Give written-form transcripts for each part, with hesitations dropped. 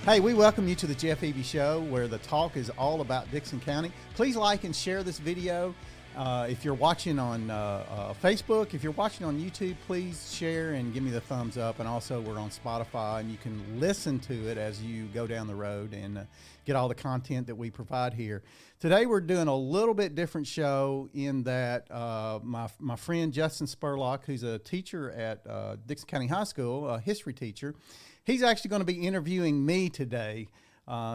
Hey, we welcome you to the Jeff Eby Show, where the talk is all about Dickson County. Please like and share this video. If you're watching on Facebook, if you're watching on YouTube, please share and give me the thumbs up. And also, we're on Spotify, and you can listen to it as you go down the road and get all the content that we provide here. Today, we're doing a little bit different show in that my friend Justin Spurlock, who's a teacher at Dickson County High School, a history teacher, he's actually going to be interviewing me today.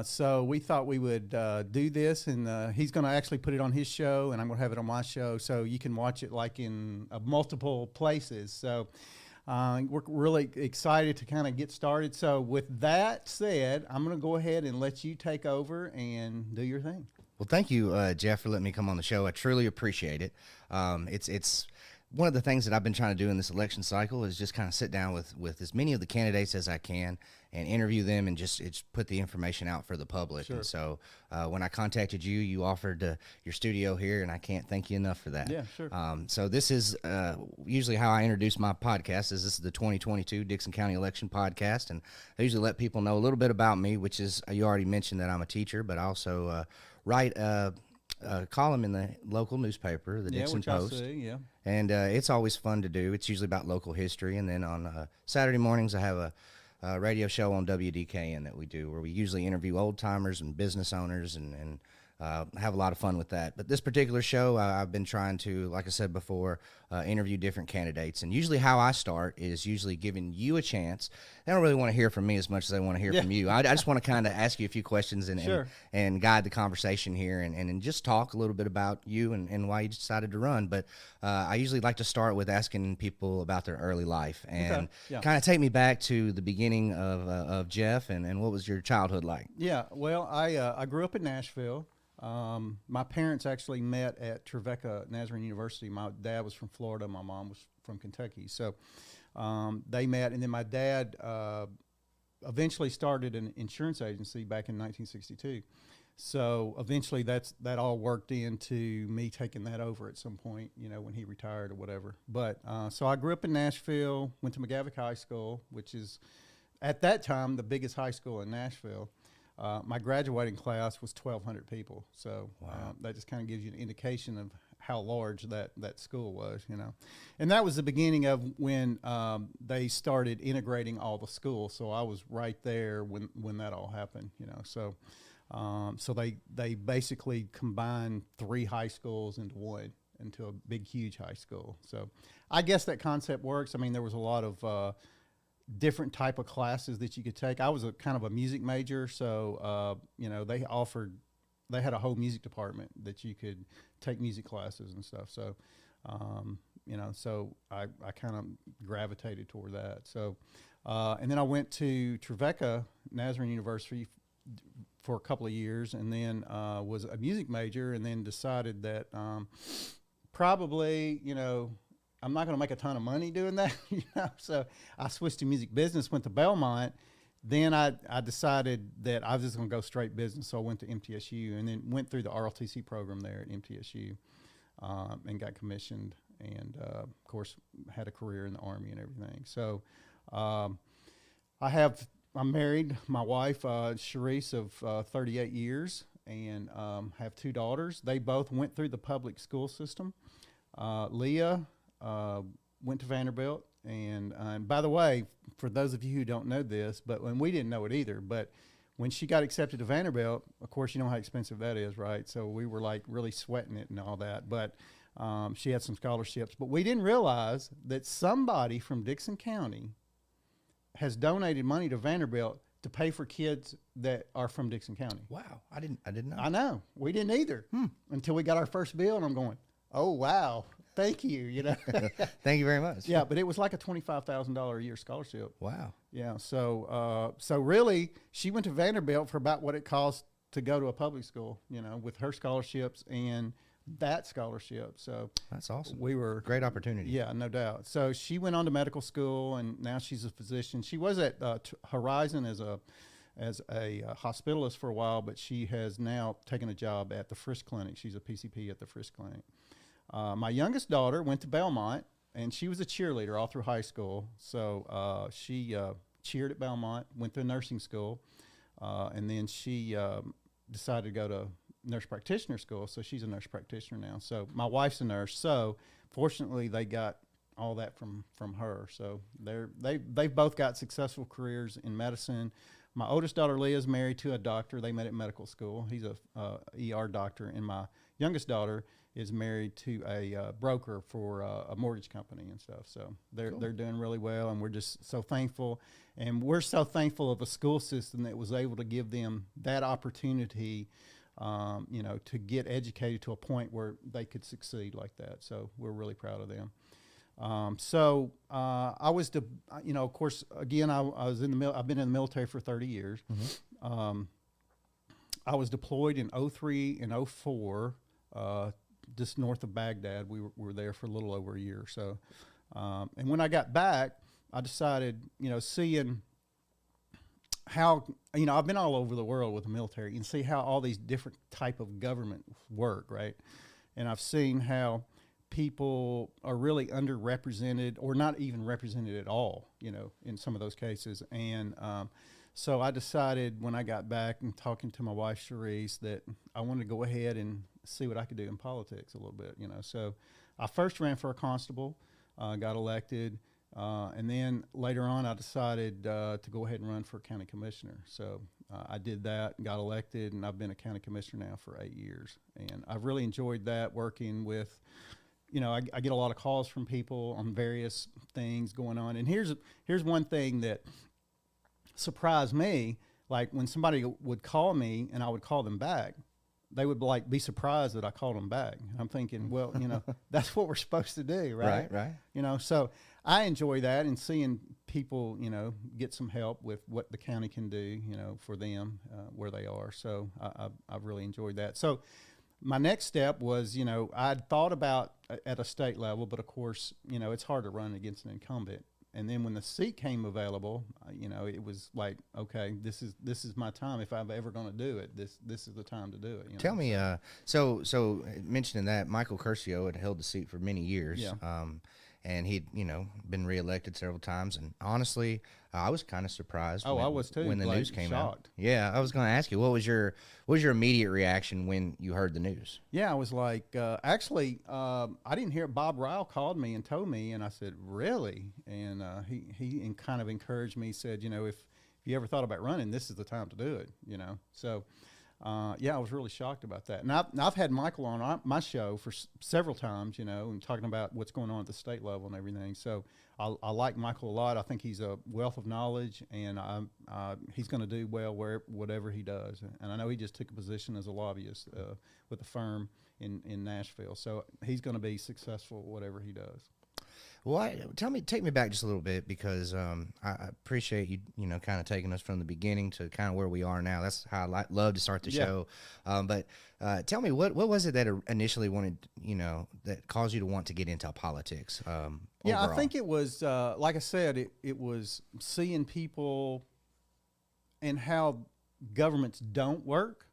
So we thought we would do this, and he's going to actually put it on his show, and I'm going to have it on my show, so you can watch it like in multiple places. So we're really excited to kind of get started. So with that said, I'm going to go ahead and let you take over and do your thing. Well, thank you, Jeff, for letting me come on the show. I truly appreciate it. It's one of the things that I've been trying to do in this election cycle is just kind of sit down with as many of the candidates as I can and interview them and just put the information out for the public. Sure. And so when I contacted you, you offered your studio here, and I can't thank you enough for that. Yeah, sure. So this is usually how I introduce my podcast. This is the 2022 Dickson County Election Podcast, and I usually let people know a little bit about me, which is you already mentioned that I'm a teacher, but I also write a column in the local newspaper, the Dickson Post. I see, yeah. And it's always fun to do. It's usually about local history. And then on Saturday mornings, I have a radio show on WDKN that we do where we usually interview old-timers and business owners and have a lot of fun with that. But this particular show, I've been trying to, like I said before, interview different candidates. And usually how I start is usually giving you a chance. They don't really want to hear from me as much as they want to hear from you. I just want to kind of ask you a few questions and guide the conversation here and just talk a little bit about you and why you decided to run. But I usually like to start with asking people about their early life and kind of take me back to the beginning of Jeff and what was your childhood like? Yeah, well, I grew up in Nashville. My parents actually met at Trevecca Nazarene University. My dad was from Florida. My mom was from Kentucky. So they met, and then my dad eventually started an insurance agency back in 1962. So eventually that all worked into me taking that over at some point, when he retired or whatever. But so I grew up in Nashville, went to McGavock High School, which is at that time the biggest high school in Nashville. My graduating class was 1,200 people, so that just kind of gives you an indication of how large that school was, And that was the beginning of when they started integrating all the schools. So I was right there when that all happened, So so they basically combined 3 high schools into one, into a big, huge high school. So I guess that concept works. I mean, there was a lot of different type of classes that you could take. I was a kind of a music major, so they had a whole music department that you could take music classes and stuff. So so I kind of gravitated toward that. So and then I went to Trevecca Nazarene University for a couple of years, and then was a music major, and then decided that probably I'm not going to make a ton of money doing that, So I switched to music business, went to Belmont. Then I decided that I was just going to go straight business, so I went to MTSU and then went through the ROTC program there at MTSU and got commissioned, and of course had a career in the Army and everything. So I'm married. My wife, Sharice, of 38 years, and have 2 daughters. They both went through the public school system. Leah went to Vanderbilt, and by the way, for those of you who don't know this, but when we didn't know it either, but when she got accepted to Vanderbilt, of course, you know how expensive that is, right? So we were like really sweating it and all that, but she had some scholarships, but we didn't realize that somebody from Dickson County has donated money to Vanderbilt to pay for kids that are from Dickson County. Wow, I didn't know. I know, we didn't either until we got our first bill, and I'm going, oh wow. Thank you, Thank you very much. Yeah, but it was like a $25,000 a year scholarship. Wow. Yeah, so really, she went to Vanderbilt for about what it costs to go to a public school, with her scholarships and that scholarship. So that's awesome. We were great opportunity. Yeah, no doubt. So she went on to medical school, and now she's a physician. She was at Horizon as a hospitalist for a while, but she has now taken a job at the Frisk Clinic. She's a PCP at the Frisk Clinic. My youngest daughter went to Belmont, and she was a cheerleader all through high school. So she cheered at Belmont, went to nursing school, and then she decided to go to nurse practitioner school, so she's a nurse practitioner now. So my wife's a nurse, so fortunately they got all that from her. So they've both got successful careers in medicine. My oldest daughter Leah is married to a doctor. They met at medical school. He's a ER doctor, and my youngest daughter is married to a broker for a mortgage company and stuff. So they're doing really well, and we're just so thankful. And we're so thankful of a school system that was able to give them that opportunity, to get educated to a point where they could succeed like that. So we're really proud of them. I was, of course, again, I was in the I've been in the military for 30 years. Mm-hmm. I was deployed in 2003 and 2004, just north of Baghdad. We were there for a little over a year or so. And when I got back, I decided, seeing how, I've been all over the world with the military and see how all these different type of government work, right? And I've seen how people are really underrepresented or not even represented at all, in some of those cases. And so I decided when I got back and talking to my wife, Cherise, that I wanted to go ahead and see what I could do in politics a little bit, So I first ran for a constable, got elected, and then later on I decided to go ahead and run for county commissioner. So I did that, got elected, and I've been a county commissioner now for 8 years. And I've really enjoyed that, working with, I get a lot of calls from people on various things going on. And here's one thing that surprised me. Like when somebody would call me and I would call them back, they would be surprised that I called them back. I'm thinking, well, that's what we're supposed to do, right? Right. So I enjoy that and seeing people, get some help with what the county can do, for them where they are. So I've really enjoyed that. So my next step was, I'd thought about at a state level, but of course, it's hard to run against an incumbent. And then when the seat came available, it was like, okay, this is my time. If I'm ever going to do it, this is the time to do it. Tell me, so mentioning that, Michael Curcio had held the seat for many years. Yeah. And he'd, been reelected several times. And honestly, I was kind of surprised. I was too. When the news came shocked. out. Yeah, I was going to ask you, what was your immediate reaction when you heard the news? Yeah, I was like, actually, I didn't hear. Bob Ryle called me and told me, and I said, really? And he kind of encouraged me, said, if you ever thought about running, this is the time to do it. So. I was really shocked about that. And I've had Michael on my show for several times, and talking about what's going on at the state level and everything. So I like Michael a lot. I think he's a wealth of knowledge, and he's going to do well whatever he does. And I know he just took a position as a lobbyist with a firm in Nashville. So he's going to be successful whatever he does. Well, take me back just a little bit, because I appreciate you, kind of taking us from the beginning to kind of where we are now. That's how I love to start the show. But tell me, what was it that initially wanted, that caused you to want to get into politics? Overall? I think it was, like I said, it was seeing people and how governments don't work.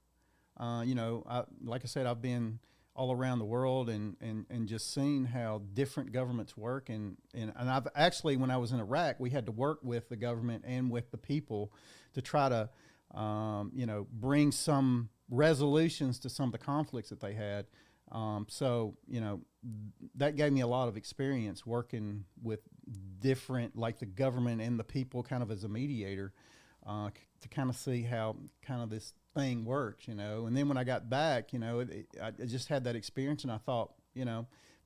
Like I said, I've been all around the world and just seeing how different governments work. And I've actually, when I was in Iraq, we had to work with the government and with the people to try to, bring some resolutions to some of the conflicts that they had. That gave me a lot of experience working with different, like the government and the people kind of as a mediator, to kind of see how kind of this thing works, and then when I got back, I just had that experience, and I thought,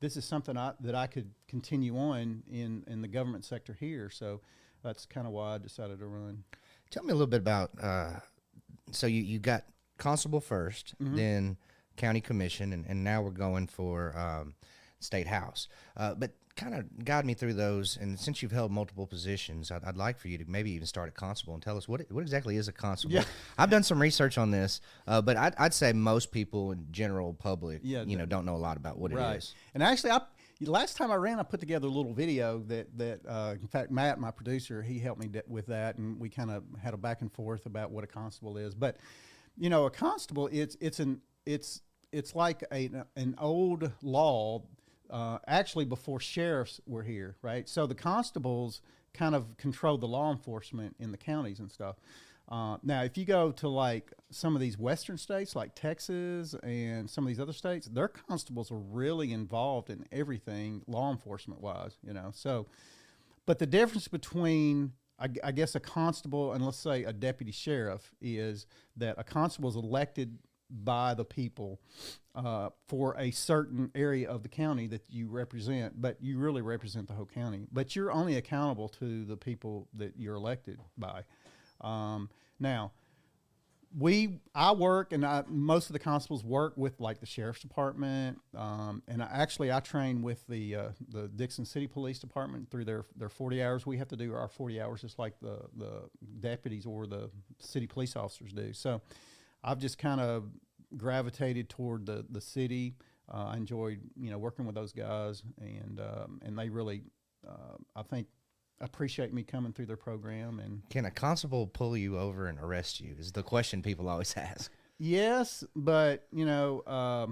this is something that I could continue on in the government sector here. So that's kind of why I decided to run. Tell me a little bit about, so you got constable first, mm-hmm. then county commission, and now we're going for state house. But kind of guide me through those. And since you've held multiple positions, I'd like for you to maybe even start at constable and tell us what exactly is a constable. Yeah. I've done some research on this, but I'd say most people in general public, don't know a lot about what it is. And actually, last time I ran, I put together a little video that in fact, Matt, my producer, he helped me with that, and we kind of had a back and forth about what a constable is. But a constable, it's like an old law. Actually, before sheriffs were here, right? So the constables kind of controlled the law enforcement in the counties and stuff. Now, if you go to like some of these western states, like Texas and some of these other states, their constables are really involved in everything law enforcement wise, you know. So, but the difference between, I guess, a constable and let's say a deputy sheriff is that a constable is elected by the people for a certain area of the county that you represent, but you really represent the whole county. But you're only accountable to the people that you're elected by. Now, I work, and most of the constables work with like the sheriff's department, and I train with the Dixon City Police Department through their 40 hours. We have to do our 40 hours just like the deputies or the city police officers do. So I've just kind of gravitated toward the city. I enjoyed working with those guys, and they really I think appreciate me coming through their program. And can a constable pull you over and arrest you? Is the question people always ask. Yes, but I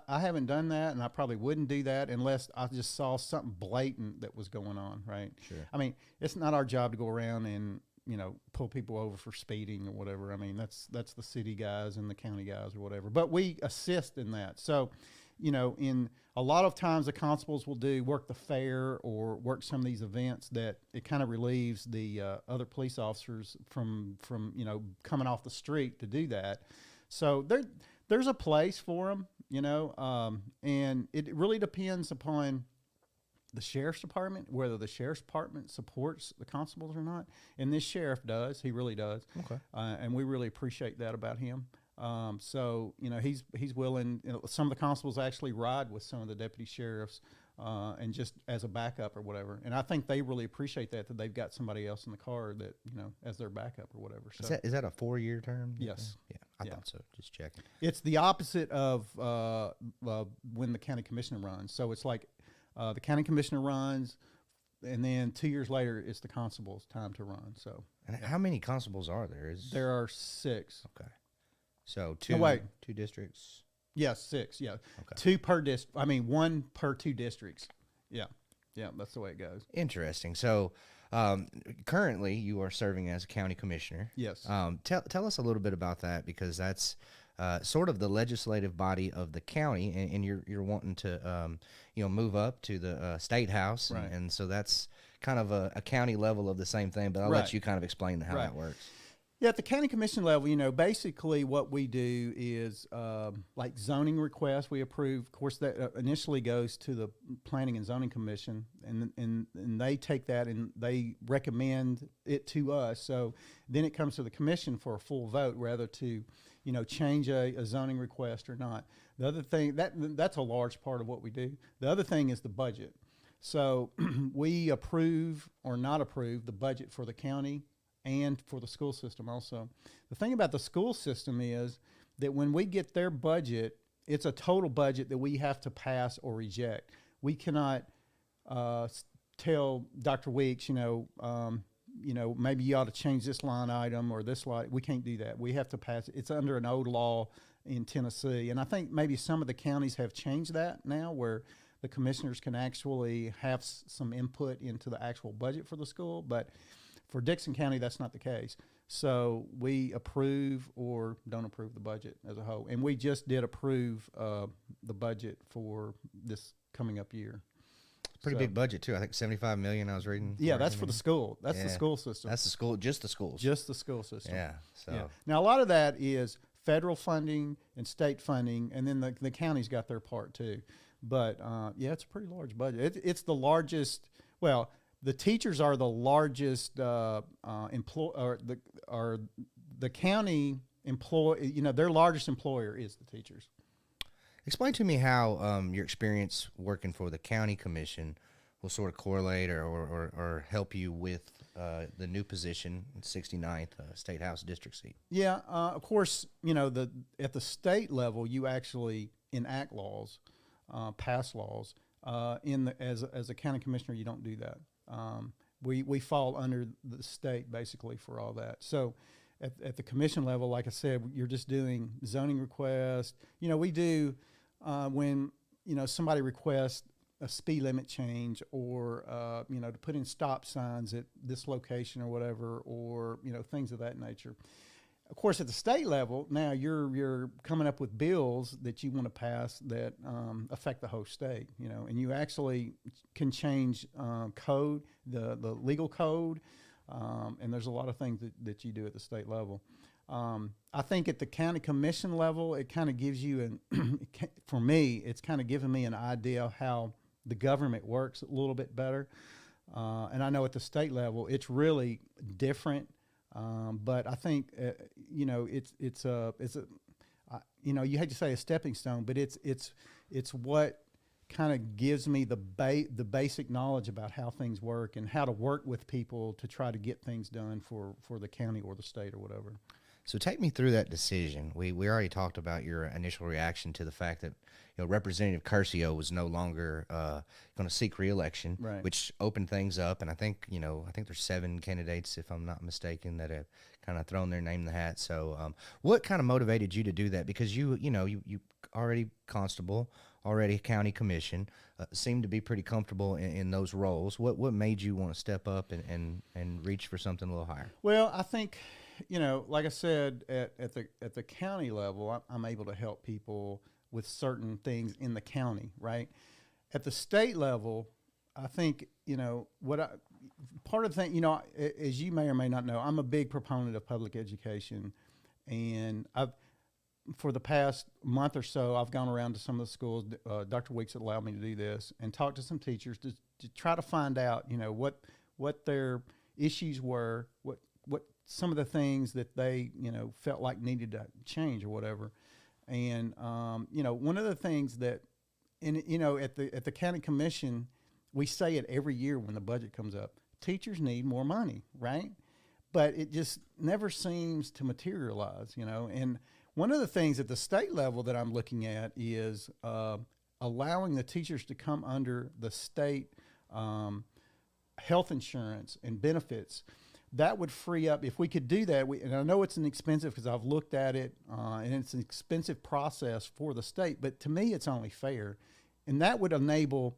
haven't done that, and I probably wouldn't do that unless I just saw something blatant that was going on. Right? Sure. I mean, it's not our job to go around and pull people over for speeding or whatever. I mean, that's the city guys and the county guys or whatever. But we assist in that. So, in a lot of times the constables will work the fair or work some of these events that it kind of relieves the other police officers from coming off the street to do that. So there's a place for them, and it really depends upon the sheriff's department, whether the sheriff's department supports the constables or not. And this sheriff does. He really does. Okay. And we really appreciate that about him. So, he's willing. Some of the constables actually ride with some of the deputy sheriffs and just as a backup or whatever. And I think they really appreciate that they've got somebody else in the car that, as their backup or whatever. So Is that a 4-year term? Yes. Yeah, I thought so. Just checking. It's the opposite of when the county commissioner runs. So it's like the county commissioner runs, and then 2 years later, it's the constable's time to run. So, and how many constables are there? There are 6. Okay. So two districts. Yes, 6. Yeah, okay. 2 per district. I mean, 1 per 2 districts. Yeah, that's the way it goes. Interesting. So, currently, you are serving as a county commissioner. Yes. Tell us a little bit about that, because that's sort of the legislative body of the county, and you're wanting to move up to the state house, right. and so that's kind of a county level of the same thing. But I'll let you kind of explain how that works. Yeah, at the county commission level, basically what we do is like zoning requests we approve. Of course, that initially goes to the Planning and Zoning Commission, and they take that and they recommend it to us. So then it comes to the commission for a full vote, whether to change a zoning request or not. The other thing, that's a large part of what we do. The other thing is the budget. So we approve or not approve the budget for the county and for the school system also. The thing about the school system is that when we get their budget, it's a total budget that we have to pass or reject. We cannot tell Dr. Weeks, maybe you ought to change this line item or this line. We can't do that. We have to pass it. It's under an old law in Tennessee. And I think maybe some of the counties have changed that now, where the commissioners can actually have some input into the actual budget for the school. But for Dixon County, that's not the case. So we approve or don't approve the budget as a whole. And we just did approve the budget for this coming up year. Pretty big budget too. I think $75 million. I was reading. Yeah, that's for the school. That's the school system. That's the school. Just the schools. Just the school system. Yeah. So now a lot of that is federal funding and state funding, and then the county's got their part too. But it's a pretty large budget. It's the largest. Well, the teachers are the largest the county employee. Their largest employer is the teachers. Explain to me how your experience working for the county commission will sort of correlate or help you with the new position, 69th State House District seat. Yeah, of course, at the state level, you actually enact laws, pass laws. As a county commissioner, you don't do that. We fall under the state basically for all that. So at the commission level, like I said, you're just doing zoning requests. We do when somebody requests a speed limit change, or to put in stop signs at this location or whatever, or things of that nature. Of course, at the state level, now you're coming up with bills that you want to pass that affect the whole state, and you actually can change code, the legal code, and there's a lot of things that you do at the state level. I think at the county commission level, it kind of gives you for me, it's kind of given me an idea of how the government works a little bit better. And I know at the state level, it's really different. But I think you hate to say a stepping stone, but it's what kind of gives me the basic knowledge about how things work and how to work with people to try to get things done for the county or the state or whatever. So take me through that decision. We already talked about your initial reaction to the fact that Representative Curcio was no longer going to seek re-election, right, which opened things up. And I think there's 7 candidates, if I'm not mistaken, that have kind of thrown their name in the hat. So what kind of motivated you to do that? Because you already constable, already county commission, seemed to be pretty comfortable in those roles. What made you want to step up and reach for something a little higher? Well, I think, like I said, at the county level, I'm able to help people with certain things in the county, right? At the state level, I think, part of the thing, as you may or may not know, I'm a big proponent of public education. And for the past month or so, I've gone around to some of the schools. Dr. Weeks allowed me to do this and talk to some teachers to try to find out, what their issues were, what some of the things that they, felt like needed to change or whatever. And, one of the things that, at the county commission, we say it every year when the budget comes up, teachers need more money, right? But it just never seems to materialize, and one of the things at the state level that I'm looking at is allowing the teachers to come under the state health insurance and benefits. That would free up, if we could do that, and I know it's an expensive, because I've looked at it, and it's an expensive process for the state, but to me it's only fair. And that would enable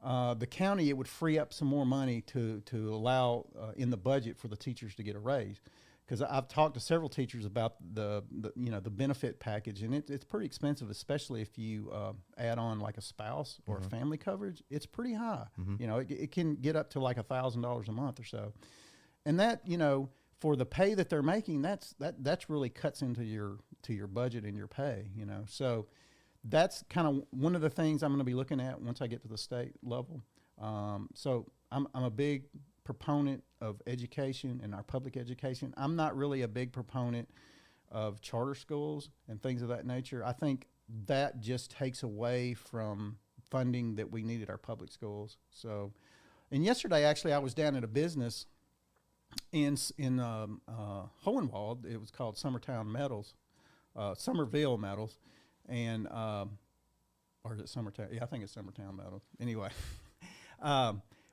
the county, it would free up some more money to allow in the budget for the teachers to get a raise. Because I've talked to several teachers about the benefit package, and it's pretty expensive, especially if you add on like a spouse or a family coverage. It's pretty high. Mm-hmm. It can get up to like $1,000 a month or so. And that, for the pay that they're making, that's really cuts into your budget and your pay, So that's kind of one of the things I'm going to be looking at once I get to the state level. So I'm a big proponent of education and our public education. I'm not really a big proponent of charter schools and things of that nature. I think that just takes away from funding that we need at our public schools. So, and yesterday, actually, I was down at a business in Hohenwald. It was called Somerville Metals, and or is it Summertown? Yeah, I think it's Summertown Metals. Anyway,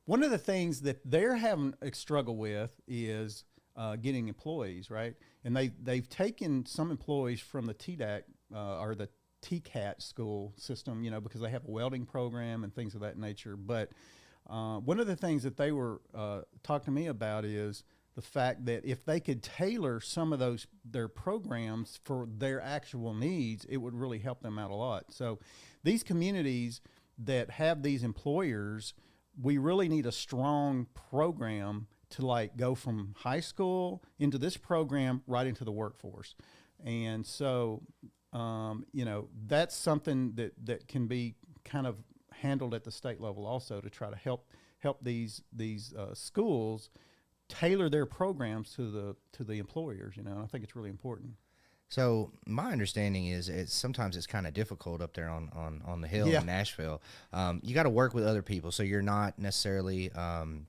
one of the things that they're having a struggle with is getting employees, right? And they've taken some employees from the TDAC or the TCAT school system, because they have a welding program and things of that nature, but one of the things that they were talking to me about is the fact that if they could tailor some of their programs for their actual needs, it would really help them out a lot. So these communities that have these employers, we really need a strong program to go from high school into this program right into the workforce. And so, that's something that can be kind of handled at the state level also, to try to help these schools tailor their programs to the employers. I think it's really important. So my understanding is sometimes it's kind of difficult up there on the hill in Nashville. You got to work with other people, so you're not necessarily an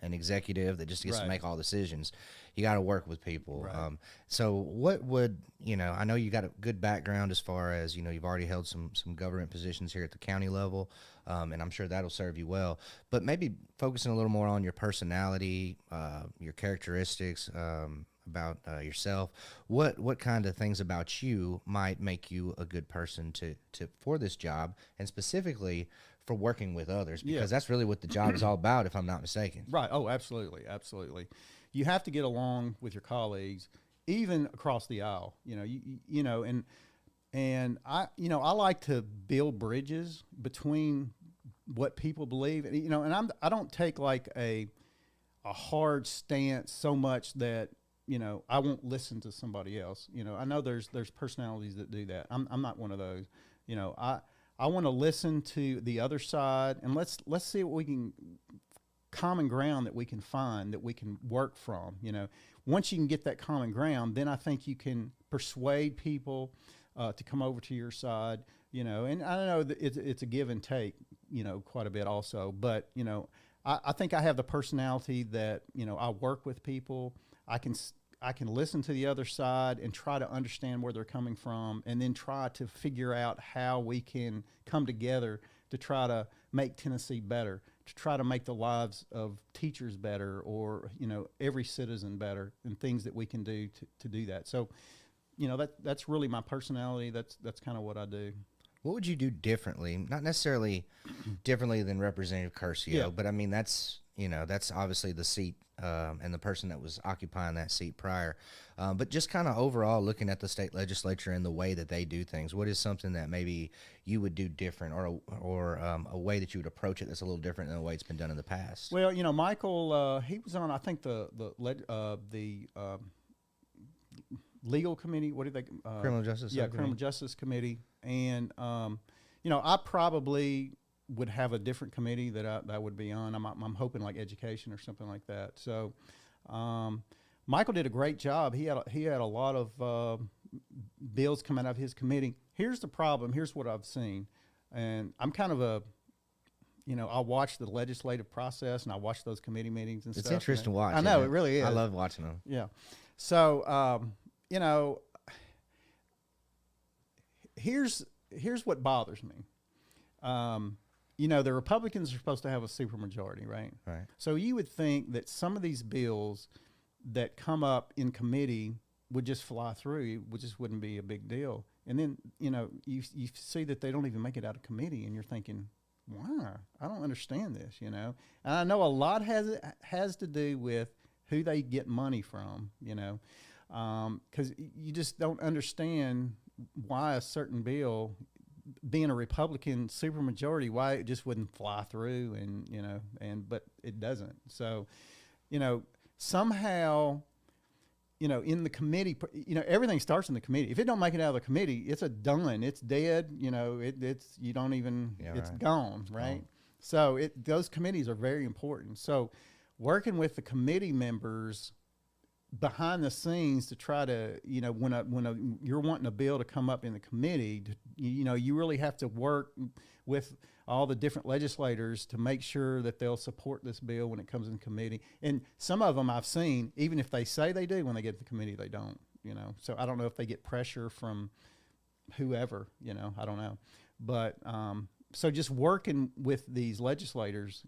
executive that just gets to make all decisions. You got to work with people. Right. So what would, I know you got a good background as far as, you've already held some government positions here at the county level, and I'm sure that'll serve you well. But maybe focusing a little more on your personality, your characteristics, about yourself. What kind of things about you might make you a good person to for this job, and specifically for working with others, because Yeah. that's really what the job is all about, if I'm not mistaken. Right. Oh, absolutely. Absolutely. You have to get along with your colleagues, even across the aisle, and I like to build bridges between what people believe, and I don't take like a hard stance so much that, I won't listen to somebody else. I know there's personalities that do that. I'm not one of those. I want to listen to the other side, and let's see what we can common ground that we can find, that we can work from. Once you can get that common ground, then I think you can persuade people to come over to your side. And I know that it's a give and take, quite a bit also. But I think I have the personality that I work with people. I can listen to the other side and try to understand where they're coming from, and then try to figure out how we can come together to try to make Tennessee better, to try to make the lives of teachers better, or every citizen better, and things that we can do to do that. So that's really my personality. That's kind of what I do. What would you do differently? Not necessarily differently than Representative Curcio, Yeah. but I mean, that's obviously the seat and the person that was occupying that seat prior. But just kind of overall looking at the state legislature and the way that they do things, what is something that maybe you would do different, or a way that you would approach it that's a little different than the way it's been done in the past? Well, Michael, he was on, I think, the legal committee. What do they? Criminal Justice. Yeah, Criminal Justice Committee. And I probably would have a different committee that I would be on. I'm hoping like education or something like that. So Michael did a great job. He had a lot of bills coming out of his committee. Here's the problem. Here's what I've seen, and I'm kind of I watch the legislative process, and I watch those committee meetings and stuff. It's interesting to watch. I know, it really is. I love watching them. Yeah. So here's what bothers me. The Republicans are supposed to have a supermajority, right? Right. So you would think that some of these bills that come up in committee would just fly through, which just wouldn't be a big deal. And then, you see that they don't even make it out of committee, and you're thinking, why? I don't understand this, And I know a lot has to do with who they get money from, because you just don't understand why a certain bill, being a Republican supermajority, why it just wouldn't fly through, but it doesn't. So, somehow, in the committee, everything starts in the committee. If it don't make it out of the committee, it's done. It's dead. It's you don't even. Yeah, it's right. gone. Right. Gone. So those committees are very important. So working with the committee members behind the scenes to try to, when you're wanting a bill to come up in the committee, you really have to work with all the different legislators to make sure that they'll support this bill when it comes in committee. And some of them I've seen, even if they say they do, when they get to the committee, they don't, So I don't know if they get pressure from whoever, I don't know. But so just working with these legislators,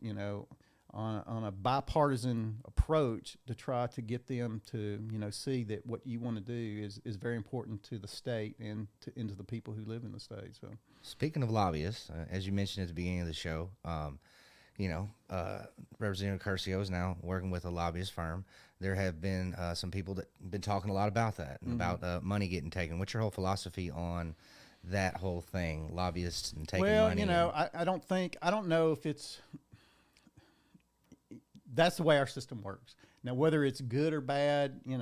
on a bipartisan approach to try to get them to, see that what you want to do is very important to the state and to the people who live in the state. So, speaking of lobbyists, as you mentioned at the beginning of the show, Representative Curcio is now working with a lobbyist firm. There have been some people that have been talking a lot about that and about money getting taken. What's your whole philosophy on that whole thing, lobbyists and taking money? Well, I don't know if it's. That's the way our system works. Now, whether it's good or bad, I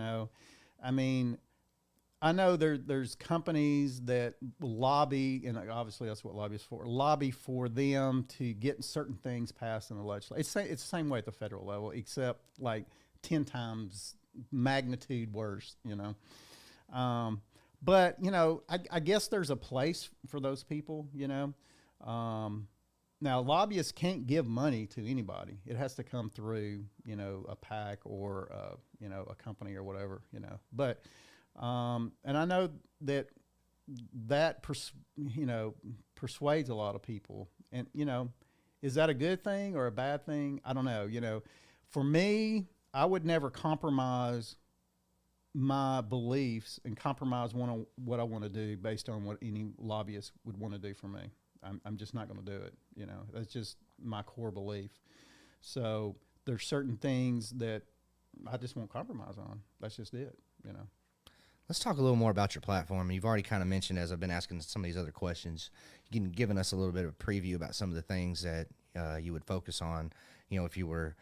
know there's companies that lobby, and obviously that's what lobbyists for, lobby for them to get certain things passed in the legislature. It's the same way at the federal level, except like 10 times magnitude worse, But, I guess there's a place for those people, Now, lobbyists can't give money to anybody. It has to come through, a PAC or, a company or whatever, But, and I know that persuades a lot of people. And, is that a good thing or a bad thing? I don't know. For me, I would never compromise my beliefs and compromise what I want to do based on what any lobbyist would want to do for me. I'm just not going to do it. That's just my core belief. So there's certain things that I just won't compromise on. That's just it. Let's talk a little more about your platform. You've already kind of mentioned, as I've been asking some of these other questions, you've given us a little bit of a preview about some of the things that you would focus on, if you were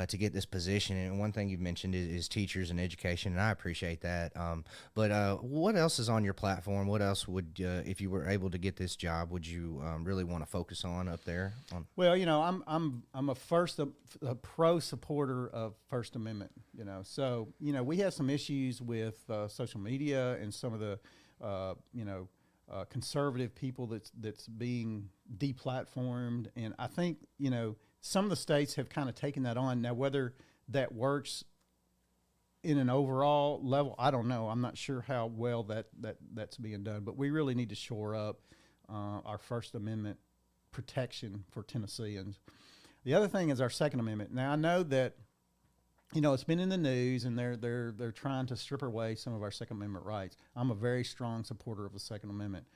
to get this position. And one thing you've mentioned is teachers and education, and I appreciate that. But what else is on your platform? What else would, if you were able to get this job, would you really want to focus on up there? Well, I'm a pro supporter of First Amendment. So we have some issues with social media and some of the conservative people that's being deplatformed, and I think some of the states have kind of taken that on. Now, whether that works in an overall level, I don't know. I'm not sure how well that's being done, but we really need to shore up our First Amendment protection for Tennesseans. The other thing is our Second Amendment. Now, I know that it's been in the news, and they're trying to strip away some of our Second Amendment rights. I'm a very strong supporter of the Second Amendment.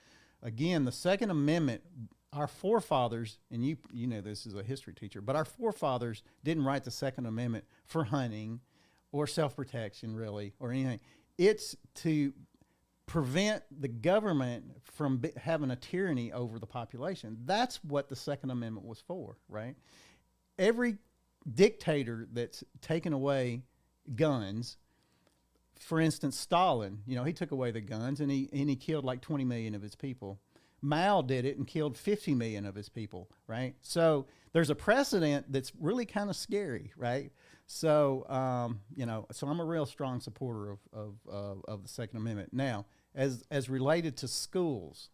Again, the Second Amendment, our forefathers, and you know this as a history teacher, but our forefathers didn't write the Second Amendment for hunting or self-protection, really, or anything. It's to prevent the government from having a tyranny over the population. That's what the Second Amendment was for, right? Every dictator that's taken away guns, for instance, Stalin, he took away the guns and he killed like 20 million of his people. Mao did it and killed 50 million of his people, right? So there's a precedent that's really kind of scary, right? So, so I'm a real strong supporter of the Second Amendment. Now, as related to schools,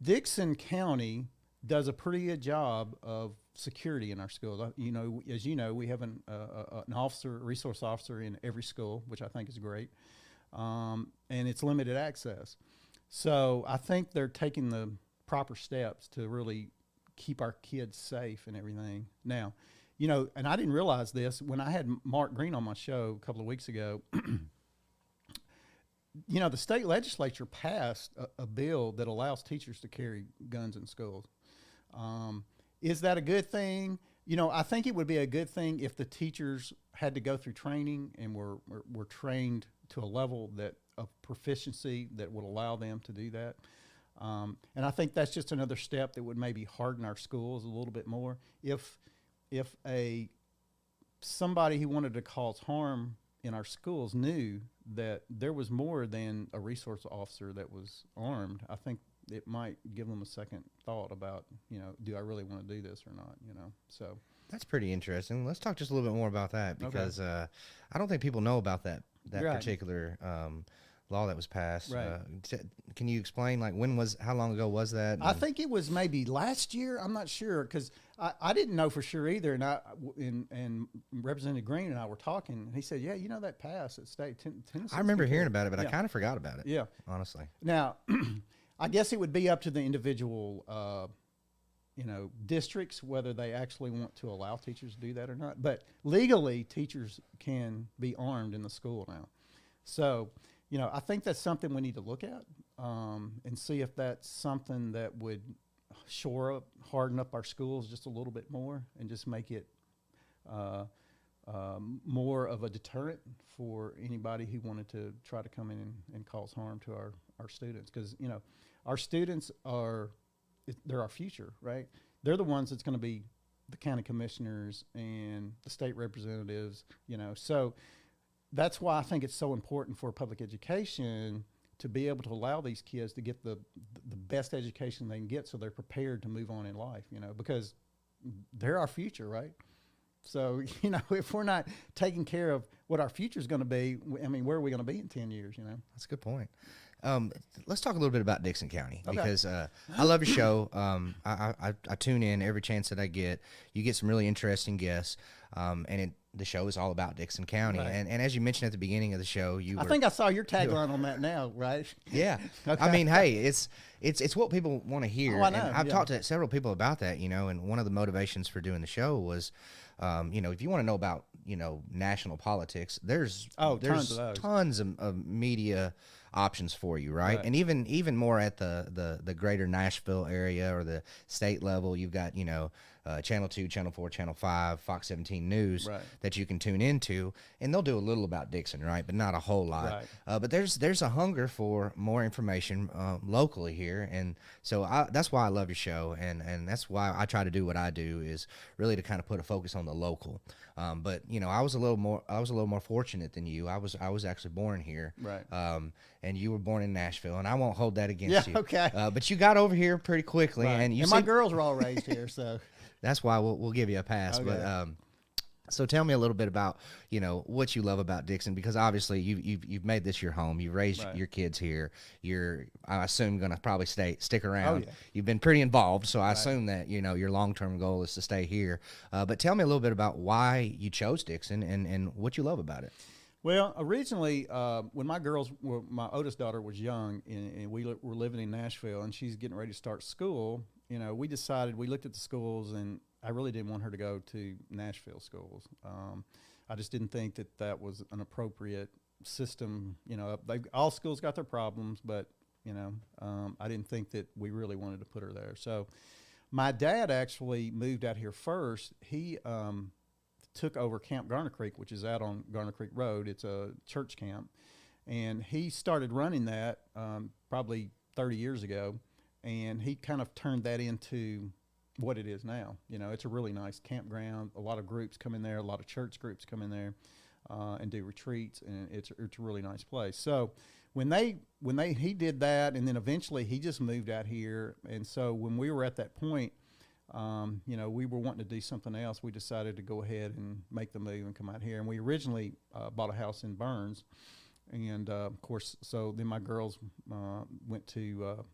Dickson County does a pretty good job of security in our schools. As you know, we have an resource officer in every school, which I think is great, and it's limited access. So I think they're taking the proper steps to really keep our kids safe and everything. Now, and I didn't realize this when I had Mark Green on my show a couple of weeks ago. The state legislature passed a bill that allows teachers to carry guns in schools. Is that a good thing? I think it would be a good thing if the teachers had to go through training and were trained to a level of proficiency that would allow them to do that. And I think that's just another step that would maybe harden our schools a little bit more. If somebody who wanted to cause harm in our schools knew that there was more than a resource officer that was armed, I think it might give them a second thought about, do I really want to do this or not, so. That's pretty interesting. Let's talk just a little bit more about that, because I don't think people know about that right. particular law that was passed. Right. Can you explain, how long ago was that? I think it was maybe last year. I'm not sure, because I didn't know for sure either. And Representative Green and I were talking, and he said, yeah, that passed at state Tennessee. I remember hearing about it, but I kind of forgot about it. Yeah. Honestly. Now, I guess it would be up to the individual districts whether they actually want to allow teachers to do that or not. But legally, teachers can be armed in the school now. So, I think that's something we need to look at and see if that's something that would harden up our schools just a little bit more and just make it more of a deterrent for anybody who wanted to try to come in and cause harm to our students. Because, our students they're our future, right? They're the ones that's going to be the county commissioners and the state representatives, So that's why I think it's so important for public education to be able to allow these kids to get the best education they can get, so they're prepared to move on in life, because they're our future, right? So, if we're not taking care of what our future is going to be, where are we going to be in 10 years, That's a good point. Let's talk a little bit about Dickson County, because I love your show. I tune in every chance that I get. You get some really interesting guests. the show is all about Dixon County. Right. And as you mentioned at the beginning of the show, I think I saw your tagline on that now, right? Yeah. Okay. I mean, hey, it's what people want to hear. Oh, I know, And I've yeah. talked to several people about that, and one of the motivations for doing the show was, if you want to know about, national politics, there's tons of those. tons of media options for you, right? Right. And even more at the greater Nashville area or the state level, you've got, Channel 2, Channel 4, Channel 5, Fox 17 News Right. that you can tune into, and they'll do a little about Dixon, right? But not a whole lot. Right. But there's a hunger for more information locally here, and so that's why I love your show, and that's why I try to do what I do, is really to kind of put a focus on the local. But I was a little more fortunate than you. I was actually born here, Right. and you were born in Nashville, and I won't hold that against you. Okay. But you got over here pretty quickly, Right. and my girls were all raised here, so that's why we'll give you a pass. Okay. But so tell me a little bit about what you love about Dixon, because obviously you've made this your home. You've raised Right. your kids here. You're, I assume, going to probably stick around. Oh, yeah. You've been pretty involved, so I assume that your long-term goal is to stay here. But tell me a little bit about why you chose Dixon and what you love about it. Well, originally, when my oldest daughter was young, and we were living in Nashville, and she's getting ready to start school, we decided, we looked at the schools, and I really didn't want her to go to Nashville schools. I just didn't think that was an appropriate system. All schools got their problems, but, I didn't think that we really wanted to put her there. So my dad actually moved out here first. He took over Camp Garner Creek, which is out on Garner Creek Road. It's a church camp. And he started running that probably 30 years ago. And he kind of turned that into what it is now. It's a really nice campground. A lot of groups come in there. A lot of church groups come in there and do retreats. And it's a really nice place. So when he did that, and then eventually he just moved out here. And so when we were at that point, we were wanting to do something else. We decided to go ahead and make the move and come out here. And we originally bought a house in Burns. And, of course, so then my girls went to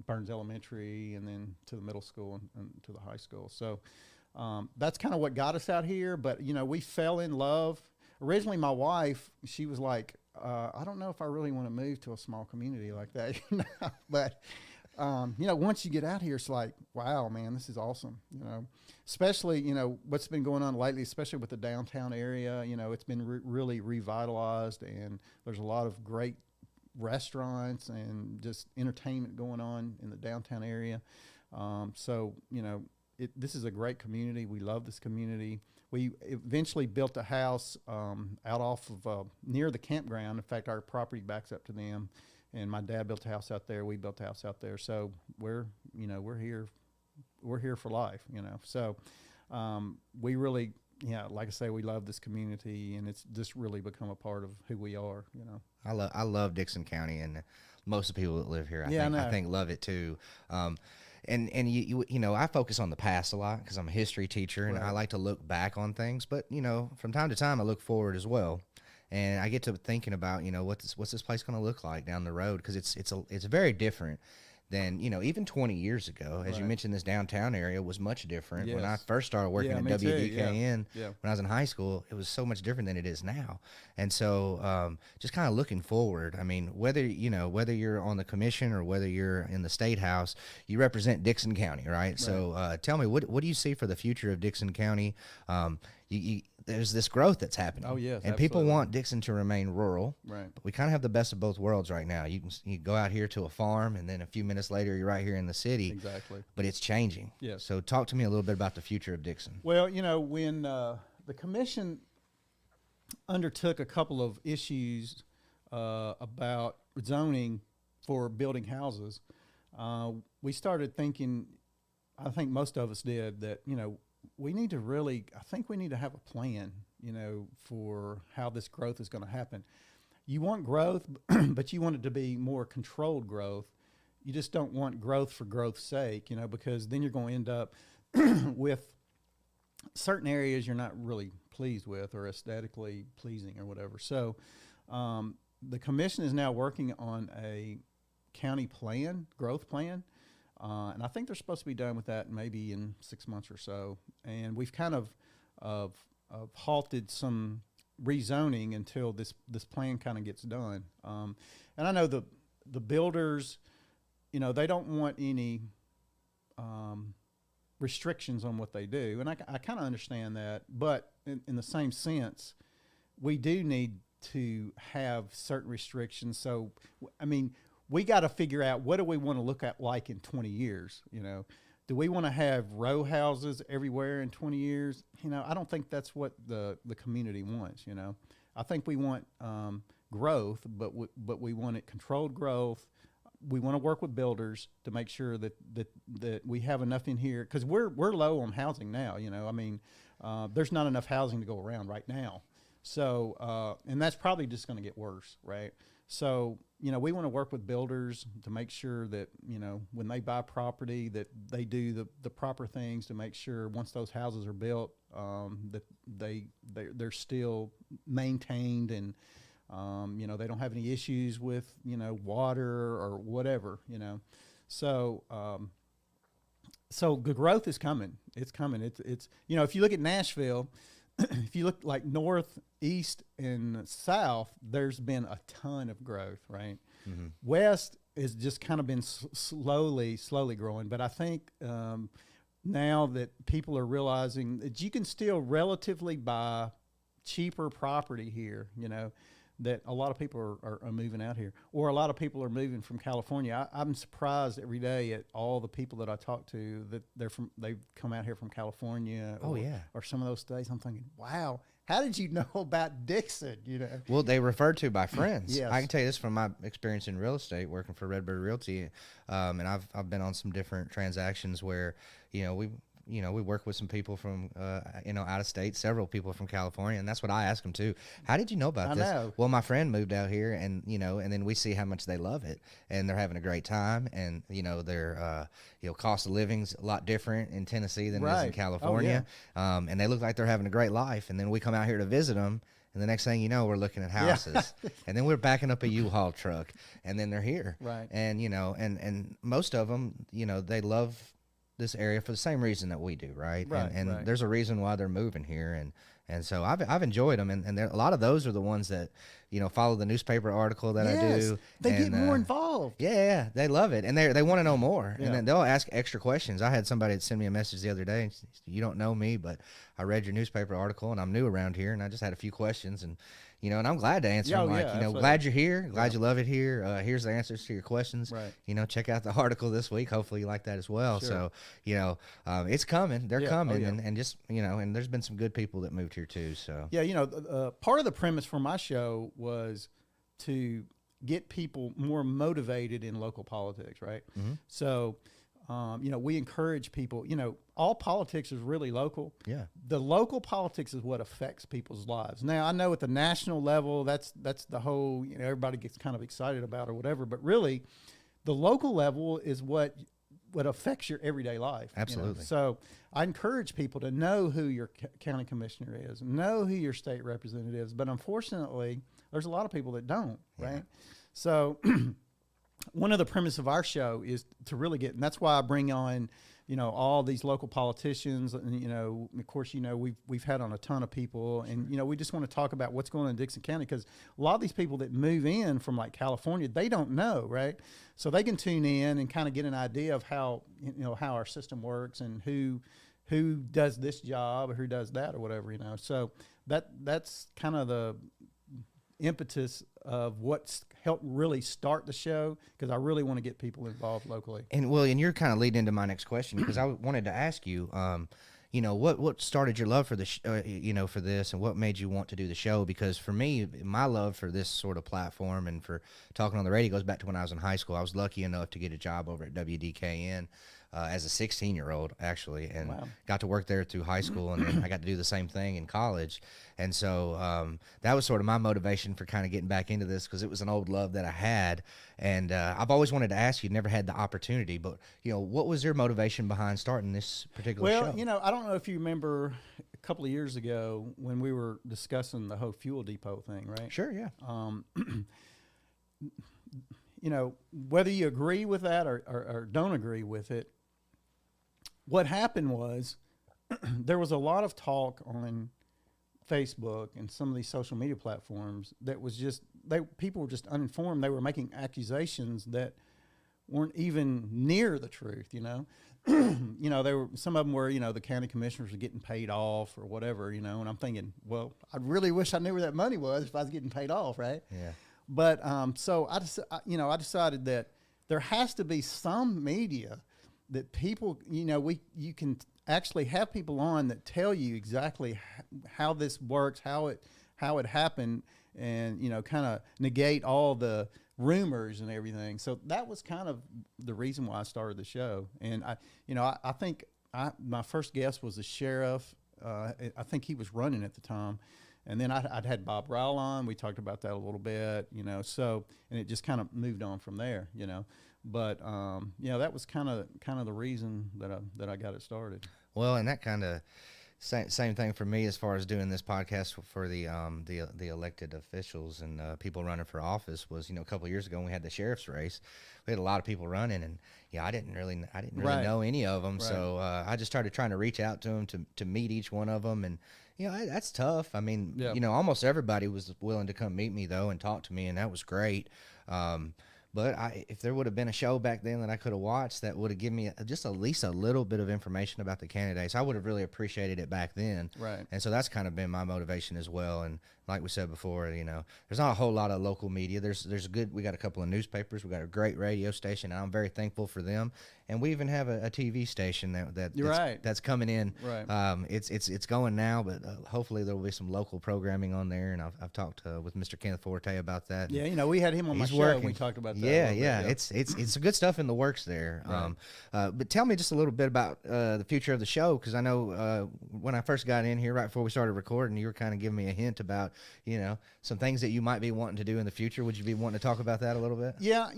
Burns Elementary, and then to the middle school and to the high school. So that's kind of what got us out here. But, we fell in love. Originally, my wife, she was like, I don't know if I really want to move to a small community like that. But once you get out here, it's like, wow, man, this is awesome. Especially, what's been going on lately, especially with the downtown area. It's been really revitalized, and there's a lot of great restaurants and just entertainment going on in the downtown area. This is a great community. We love this community. We eventually built a house out off of near the campground. In fact, our property backs up to them. And my dad built a house out there. We built a house out there. So we're here for life. So we really, like I say, we love this community, and it's just really become a part of who we are. I love Dixon County, and most of the people that live here, I think love it too. And I focus on the past a lot because I'm a history teacher, and Right. I like to look back on things. But from time to time, I look forward as well. And I get to thinking about, what's this place going to look like down the road? Because it's very different than, even 20 years ago. As you Right. mentioned, this downtown area was much different. When I Yes. first started working Yeah, at me too. WDKN, Yeah. when I was in high school, it was so much different than it is now. And so just kind of looking forward, I mean, whether you're on the commission or whether you're in the state house, you represent Dixon County, right? So tell me, what do you see for the future of Dixon County? There's this growth that's happening. Oh, yes, and people absolutely. want Dixon to remain rural. Right. But we kind of have the best of both worlds right now. You go out here to a farm, and then a few minutes later, you're right here in the city. Exactly. But it's changing. Yes. So talk to me a little bit about the future of Dixon. Well, when the commission undertook a couple of issues about zoning for building houses, we started thinking, I think most of us did, that, we need to have a plan, for how this growth is going to happen. You want growth, but you want it to be more controlled growth. You just don't want growth for growth's sake, because then you're going to end up with certain areas you're not really pleased with or aesthetically pleasing or whatever. So the commission is now working on a county plan, growth plan. And I think they're supposed to be done with that maybe in 6 months or so. And we've kind of halted some rezoning until this plan kind of gets done. And I know the builders, you know, they don't want any restrictions on what they do, and I kind of understand that. But in the same sense, we do need to have certain restrictions. So, I mean, we got to figure out, what do we want to look at like in 20 years, you know? Do we want to have row houses everywhere in 20 years? You know, I don't think that's what the community wants, you know? I think we want growth, but we want it controlled growth. We want to work with builders to make sure that we have enough in here, because we're low on housing now, you know? I mean, there's not enough housing to go around right now. So, and that's probably just going to get worse, right? So, you know, we want to work with builders to make sure that, you know, when they buy property, that they do the proper things to make sure once those houses are built, that they're still maintained, and, you know, they don't have any issues with, you know, water or whatever, you know. So, so the growth is coming. It's coming. It's you know, if you look at Nashville, if you look like north, east, and south, there's been a ton of growth, right? Mm-hmm. West has just kind of been slowly growing. But I think now that people are realizing that you can still relatively buy cheaper property here, you know, that a lot of people are moving out here, or a lot of people are moving from California. I'm surprised every day at all the people that I talk to that they've come out here from California. Or some of those states. I'm thinking, wow, how did you know about Dixon? You know, well, they referred to by friends. Yes. I can tell you this from my experience in real estate, working for Redbird Realty, and I've been on some different transactions where, you know, we work with some people from, out of state, several people from California. And that's what I ask them too. How did you know about this? Know. Well, my friend moved out here, and, you know, and then we see how much they love it, and they're having a great time. And, you know, their, cost of living's a lot different in Tennessee than it is in California. Oh, yeah. And they look like they're having a great life. And then we come out here to visit them. And the next thing you know, we're looking at houses, and then we're backing up a U-Haul truck, and then they're here. Right. And, you know, and most of them, you know, they love this area for the same reason that we do, right? And there's a reason why they're moving here, and so I've enjoyed them, and a lot of those are the ones that, you know, follow the newspaper article that I do. They get more involved. Yeah, they love it, and they want to know more, and then they'll ask extra questions. I had somebody send me a message the other day, and said, you don't know me, but I read your newspaper article, and I'm new around here, and I just had a few questions, and you know, and I'm glad to answer them. Like, you know, glad you're here. Glad you love it here. Here's the answers to your questions. Right. You know, check out the article this week. Hopefully you like that as well. Sure. So, you know, it's coming. They're coming. And just, you know, and there's been some good people that moved here too. So, yeah, you know, part of the premise for my show was to get people more motivated in local politics, right? Mm-hmm. So, you know, we encourage people, you know, all politics is really local. Yeah. The local politics is what affects people's lives. Now, I know at the national level, that's the whole, you know, everybody gets kind of excited about or whatever, but really the local level is what affects your everyday life. Absolutely. You know? So I encourage people to know who your county commissioner is, know who your state representative is, but unfortunately, there's a lot of people that don't, right? So one of the premise of our show is to really get, and that's why I bring on, you know, all these local politicians, and, you know, of course, you know, we've had on a ton of people, and, you know, we just want to talk about what's going on in Dixon County, because a lot of these people that move in from like California, they don't know, right? So they can tune in and kind of get an idea of how, you know, how our system works, and who does this job or who does that or whatever, you know. So that's kind of the impetus of what's helped really start the show, because I really want to get people involved locally. And well, and you're kind of leading into my next question, because I wanted to ask you, you know, what started your love for the you know, for this, and what made you want to do the show? Because for me, my love for this sort of platform and for talking on the radio goes back to when I was in high school. I was lucky enough to get a job over at WDKN. As a 16-year-old, actually, and got to work there through high school, and then I got to do the same thing in college. And so that was sort of my motivation for kind of getting back into this, because it was an old love that I had. And I've always wanted to ask you, never had the opportunity, but, you know, what was your motivation behind starting this particular show? Well, you know, I don't know if you remember a couple of years ago when we were discussing the whole fuel depot thing, right? Sure, yeah. You know, whether you agree with that or don't agree with it, what happened was there was a lot of talk on Facebook and some of these social media platforms that was just people were just uninformed. They were making accusations that weren't even near the truth. They were, some of them were, the county commissioners were getting paid off or whatever, and I'm thinking, well, I really wish I knew where that money was if I was getting paid off, right? Yeah. But so I decided that there has to be some media that people, you can actually have people on that tell you exactly how this works, how it happened, and kind of negate all the rumors and everything. So that was kind of the reason why I started the show. And I think my first guest was the sheriff. I think he was running at the time. And then I'd had Bob Ryle on. We talked about that a little bit, so, and it just kind of moved on from there, But, that was kind of the reason that I got it started. Well, and that kind of same thing for me as far as doing this podcast for the elected officials and people running for office was, a couple of years ago when we had the sheriff's race, we had a lot of people running, and I didn't really Right. know any of them. Right. So I just started trying to reach out to them to meet each one of them. And, that's tough. I mean, Yeah. Almost everybody was willing to come meet me though and talk to me, and that was great. But if there would have been a show back then that I could have watched that would have given me just at least a little bit of information about the candidates, I would have really appreciated it back then. Right. And so that's kind of been my motivation as well. And like we said before, there's not a whole lot of local media. We got a couple of newspapers. We got a great radio station, and I'm very thankful for them. And we even have a TV station that's coming in. Right. It's going now, but hopefully there will be some local programming on there. And I've talked with Mr. Kenneth Forte about that. Yeah, we had him on my He's show. working. And we talked about that. Yeah. It's good stuff in the works there. Right. But tell me just a little bit about the future of the show, because I know when I first got in here, right before we started recording, you were kind of giving me a hint about some things that you might be wanting to do in the future. Would you be wanting to talk about that a little bit? Yeah,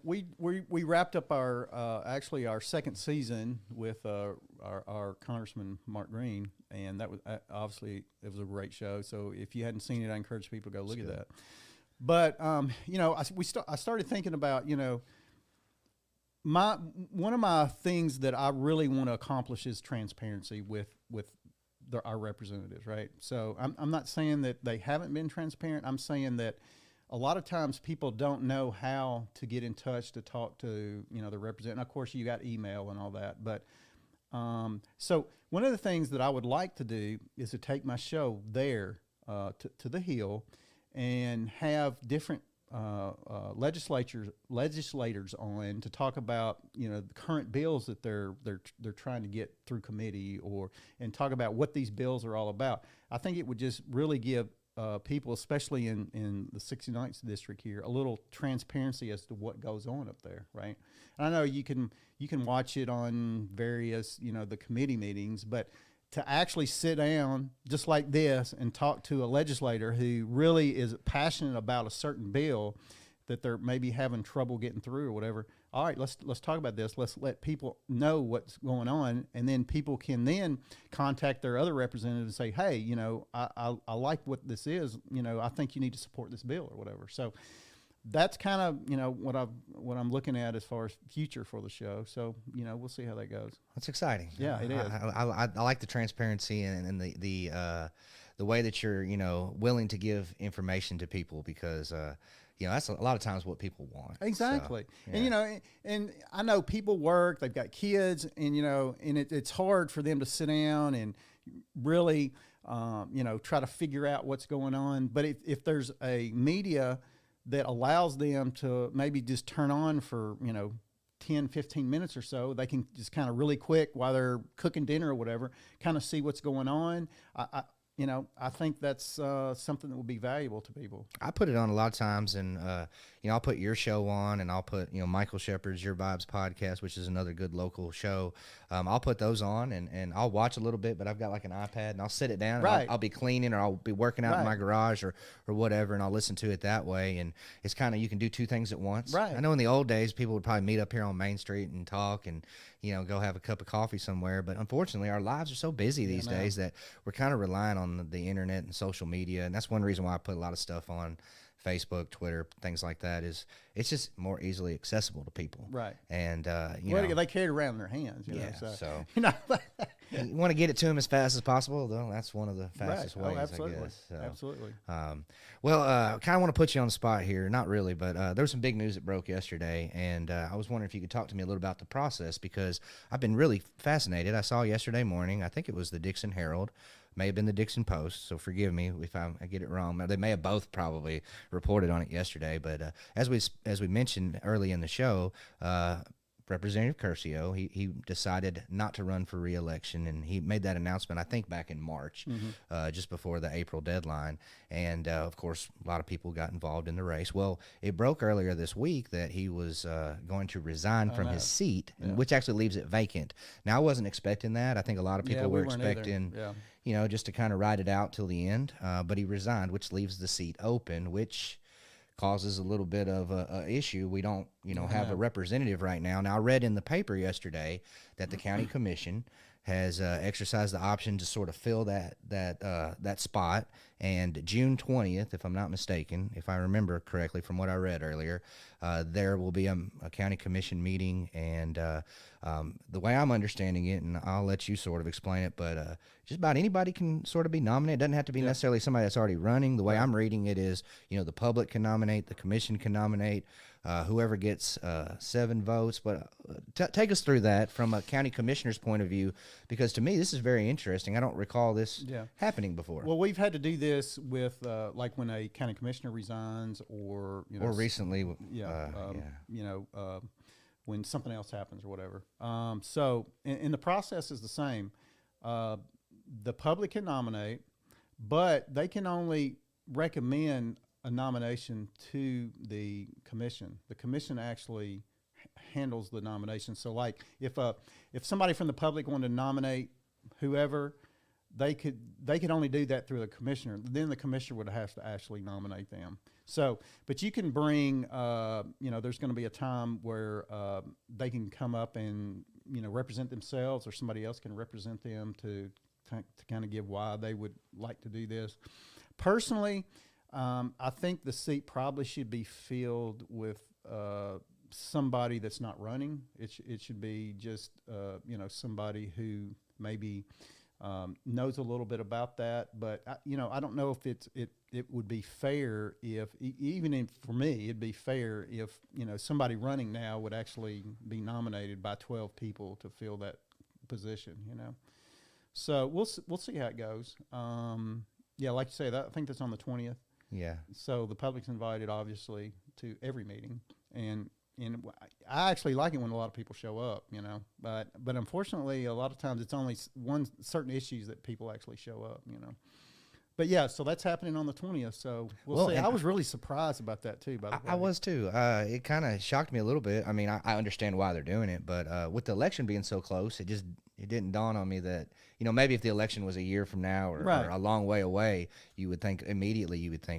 we wrapped up our second season with our Congressman Mark Green, and that was obviously it was a great show. So if you hadn't seen it, I encourage people to go look at that. But I started thinking about one of my things that I really want to accomplish is transparency with our representatives, right? So I'm not saying that they haven't been transparent. I'm saying that a lot of times people don't know how to get in touch to talk to the representative. And of course, you got email and all that, but so one of the things that I would like to do is to take my show there to the Hill and have different legislators on to talk about the current bills that they're trying to get through committee, and talk about what these bills are all about. I think it would just really give people, especially in the 69th district here, a little transparency as to what goes on up there, right? And I know you can watch it on various the committee meetings, but to actually sit down just like this and talk to a legislator who really is passionate about a certain bill that they're maybe having trouble getting through or whatever. All right, let's talk about this. Let's let people know what's going on, and then people can then contact their other representatives and say, hey, I like what this is. I think you need to support this bill or whatever. So that's kind of what I'm looking at as far as future for the show. So we'll see how that goes. That's exciting. Yeah, it is. I like the transparency and the way that you're willing to give information to people, because that's a lot of times what people want. Exactly. So, yeah. And I know people work, they've got kids, and it's hard for them to sit down and really try to figure out what's going on. But if there's a media that allows them to maybe just turn on for 10, 15 minutes or so, they can just kind of really quick while they're cooking dinner or whatever, kind of see what's going on. I think that's something that will be valuable to people. I put it on a lot of times, and I'll put your show on, and I'll put Michael Shepard's Your Vibes podcast, which is another good local show. I'll put those on, and I'll watch a little bit, but I've got like an iPad, and I'll sit it down, Right. and I'll be cleaning, or I'll be working out in my garage or whatever, and I'll listen to it that way. And it's kind of, you can do two things at once. Right. I know in the old days people would probably meet up here on Main Street and talk and go have a cup of coffee somewhere, but unfortunately our lives are so busy these days that we're kind of relying on the internet and social media. And that's one reason why I put a lot of stuff on Facebook, Twitter, things like that. Is it's just more easily accessible to people, Right. And they carry it around in their hands. So you want to get it to him as fast as possible, though. That's one of the fastest Right. ways, Absolutely. I guess. So, Absolutely. Well, kind of want to put you on the spot here. Not really, but there was some big news that broke yesterday, and I was wondering if you could talk to me a little about the process, because I've been really fascinated. I saw yesterday morning, I think it was the Dixon Herald, may have been the Dixon Post, so forgive me if I get it wrong. They may have both probably reported on it yesterday, but as we mentioned early in the show, Representative Curcio, he decided not to run for re-election, and he made that announcement, I think, back in March, just before the April deadline. And, of course, a lot of people got involved in the race. Well, it broke earlier this week that he was going to resign from his seat, which actually leaves it vacant. Now, I wasn't expecting that. I think a lot of people were expecting, just to kind of ride it out till the end. But he resigned, which leaves the seat open, which causes a little bit of a issue. We don't, have a representative right now. Now, I read in the paper yesterday that the county commission has exercised the option to sort of fill that spot. And June 20th, if I'm not mistaken, if I remember correctly from what I read earlier, there will be a county commission meeting. And the way I'm understanding it, and I'll let you sort of explain it, but just about anybody can sort of be nominated. It doesn't have to be necessarily somebody that's already running. The way I'm reading it is, the public can nominate, the commission can nominate, whoever gets 7 votes. But take us through that from a county commissioner's point of view, because to me this is very interesting. I don't recall this happening before. Well, we've had to do this with like when a county commissioner resigns, or or recently, when something else happens or whatever. So and the process is the same. The public can nominate, but they can only recommend a nomination to the commission. The commission actually handles the nomination. So, like, if somebody from the public wanted to nominate whoever, they could only do that through the commissioner. Then the commissioner would have to actually nominate them. So, but you can bring, there's going to be a time where they can come up and represent themselves, or somebody else can represent them to kind of give why they would like to do this. Personally, I think the seat probably should be filled with somebody that's not running. It should be just somebody who maybe knows a little bit about that. But I don't know if it would be fair if for me it'd be fair if somebody running now would actually be nominated by 12 people to fill that position. So we'll see how it goes. Like you say, I think that's on the 20th. Yeah. So the public's invited, obviously, to every meeting, and I actually like it when a lot of people show up, But unfortunately, a lot of times it's only certain issues that people actually show up, But yeah, so that's happening on the 20th. So we'll see. I was really surprised about that too. By the way, I was too. It kind of shocked me a little bit. I mean, I understand why they're doing it, but with the election being so close, it didn't dawn on me that maybe if the election was a year from now or a long way away, you would think,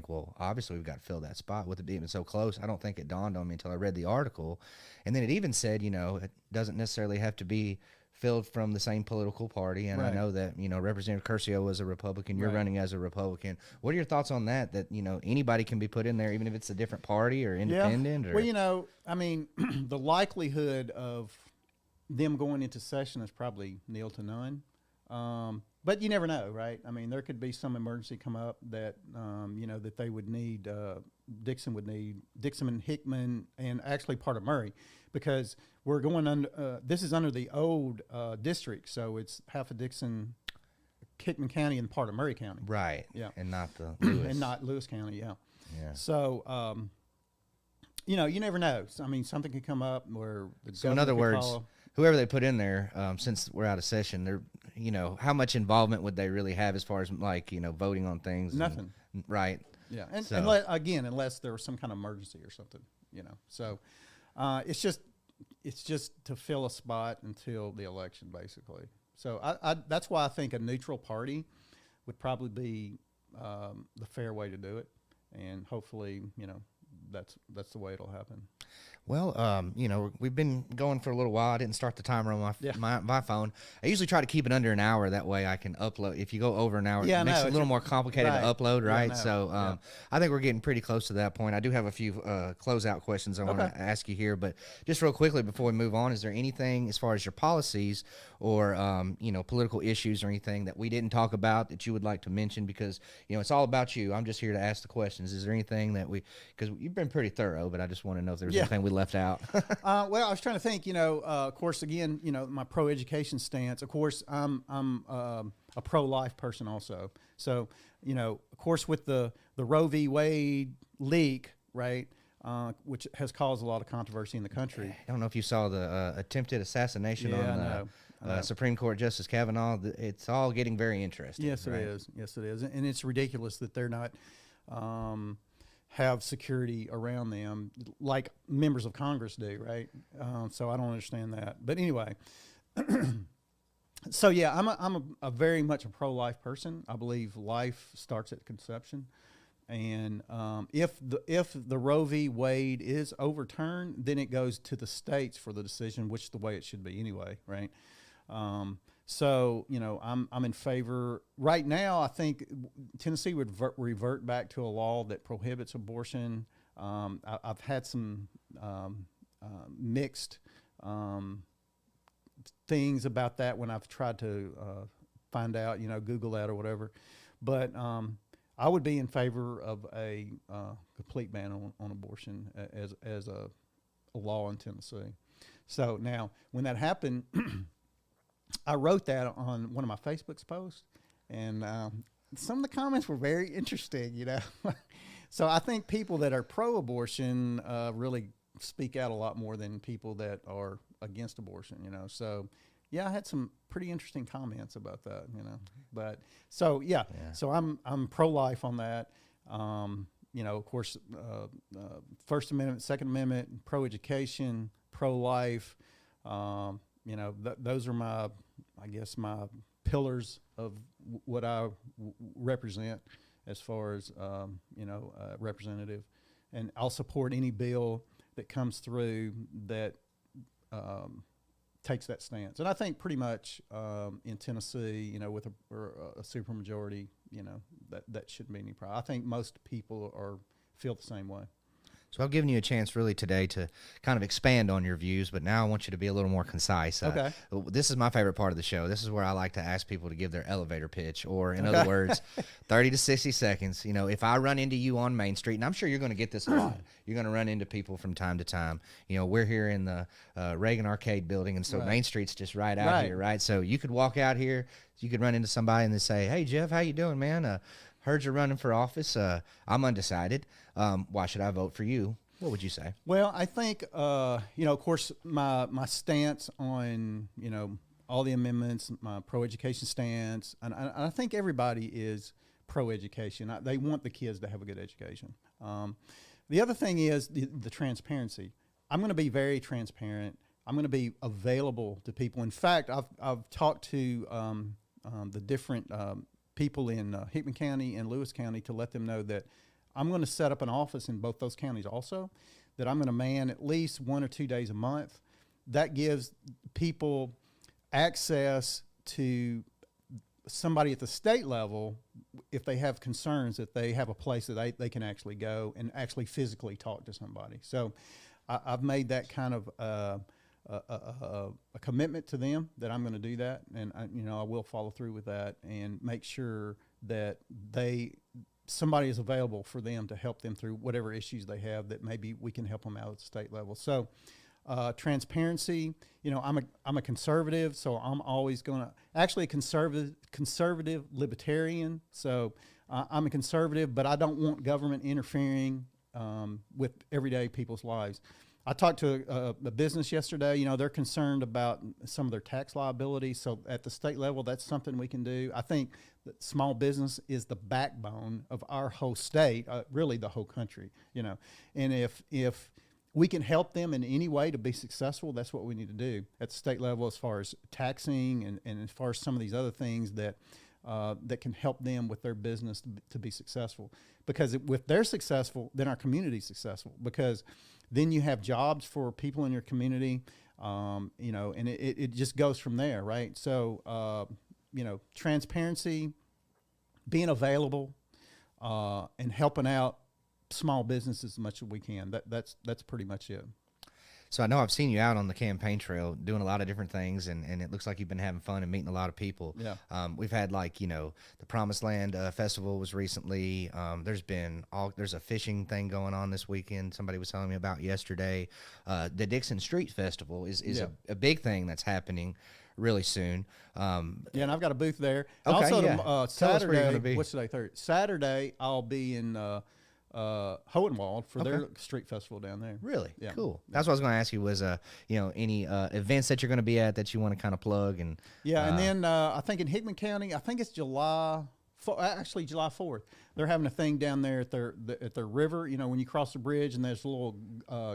well, obviously we've got to fill that spot. With it being so close, I don't think it dawned on me until I read the article, and then it even said, it doesn't necessarily have to be filled from the same political party. And I know that, Representative Curcio was a Republican. You're running as a Republican. What are your thoughts on that, anybody can be put in there, even if it's a different party or independent? Yeah. Well, the likelihood of them going into session is probably nil to none. But you never know, right? I mean, there could be some emergency come up that, that they would need, Dixon and Hickman, and actually part of Murray, because we're going under, this is under the old district, so it's half of Dixon, Hickman County, and part of Murray County. Right. Yeah. And not the Lewis. And not Lewis County, yeah. Yeah. So, you never know. So, I mean, something could come up where the So in other words, whoever they put in there, since we're out of session, they're, how much involvement would they really have as far as voting on things? Nothing. Right. Yeah. And so, unless there was some kind of emergency or something, So it's just to fill a spot until the election, basically. So that's why I think a neutral party would probably be the fair way to do it, and hopefully, that's the way it'll happen. Well, we've been going for a little while. I didn't start the timer on my phone. I usually try to keep it under an hour. That way I can upload. If you go over an hour, it makes it a little more complicated to upload, right? Yeah, so I think we're getting pretty close to that point. I do have a few closeout questions I want to ask you here. But just real quickly before we move on, is there anything as far as your policies or, political issues or anything that we didn't talk about that you would like to mention? Because, it's all about you. I'm just here to ask the questions. Is there anything that because you've been pretty thorough, but I just want to know if there's anything we left out. Well, I was trying to think, of course, again, my pro-education stance. Of course, I'm a pro-life person also. So, of course, with the Roe v. Wade leak, right, which has caused a lot of controversy in the country. I don't know if you saw the attempted assassination on Supreme Court Justice Kavanaugh. It's all getting very interesting. Yes, right? It is. Yes, it is. And it's ridiculous that they're not have security around them like members of Congress do, right? So I don't understand that. But anyway, so yeah, I'm a very much a pro-life person. I believe life starts at conception. And if the Roe v. Wade is overturned, then it goes to the states for the decision, which is the way it should be anyway, right? So, I'm in favor. Right now, I think Tennessee would revert back to a law that prohibits abortion. I've had some mixed things about that when I've tried to find out, Google that or whatever. But I would be in favor of a complete ban on abortion as a law in Tennessee. So now, when that happened, I wrote that on one of my Facebook posts, and some of the comments were very interesting, So I think people that are pro-abortion really speak out a lot more than people that are against abortion, So, yeah, I had some pretty interesting comments about that, But so so I'm pro-life on that. Of course, First Amendment, Second Amendment, pro-education, pro-life. Those are my pillars of what I represent as far as, representative. And I'll support any bill that comes through that takes that stance. And I think pretty much in Tennessee, with a supermajority, that shouldn't be any problem. I think most people feel the same way. So I've given you a chance really today to kind of expand on your views, but now I want you to be a little more concise. Okay. This is my favorite part of the show. This is where I like to ask people to give their elevator pitch, or in other words, 30 to 60 seconds. If I run into you on Main Street, and I'm sure you're going to get this a lot, you're going to run into people from time to time. We're here in the Reagan Arcade building, and so Main Street's just right out here, right? So you could walk out here, you could run into somebody and they say, "Hey, Jeff, how you doing, man? Heard you're running for office. I'm undecided. Why should I vote for you?" What would you say? Well, I think, of course, my stance on, all the amendments, my pro-education stance, and I think everybody is pro-education. They want the kids to have a good education. The other thing is the transparency. I'm going to be very transparent. I'm going to be available to people. In fact, I've talked to the different people in Hickman County and Lewis County to let them know that I'm going to set up an office in both those counties also, that I'm going to man at least 1 or 2 days a month. That gives people access to somebody at the state level if they have concerns, that they have a place that they can actually go and actually physically talk to somebody. So I've made that kind of a commitment to them that I'm going to do that, and I will follow through with that and make sure that somebody is available for them to help them through whatever issues they have, that maybe we can help them out at the state level. So transparency, I'm a conservative, so I'm always going to, actually a conservative libertarian. So I'm a conservative, but I don't want government interfering with everyday people's lives. I talked to a business yesterday. They're concerned about some of their tax liability. So at the state level, that's something we can do. I think that small business is the backbone of our whole state, really the whole country. And if we can help them in any way to be successful, that's what we need to do at the state level, as far as taxing and as far as some of these other things that that can help them with their business to be successful. Because if they're successful, then our community's successful, because then you have jobs for people in your community, you know, and it just goes from there, right? So, you know, transparency, being available, and helping out small businesses as much as we can. That's pretty much it. So I know I've seen you out on the campaign trail doing a lot of different things, and it looks like you've been having fun and meeting a lot of people. Yeah. We've had, like, you know, the Promised Land Festival was recently. There's a fishing thing going on this weekend. Somebody was telling me about yesterday. The Dixon Street Festival is a big thing that's happening really soon. Yeah, and I've got a booth there. Okay, Also, yeah. Saturday, Tell us where you're gonna be. what's today? Thursday. Saturday, I'll be in Hohenwald for their street festival down there. Really? Yeah. Cool. That's what I was going to ask you was, you know, any events that you're going to be at that you want to kind of plug? And and then I think in Hickman County, I think it's July 4th. They're having a thing down there at their river. You know, when you cross the bridge, and there's a little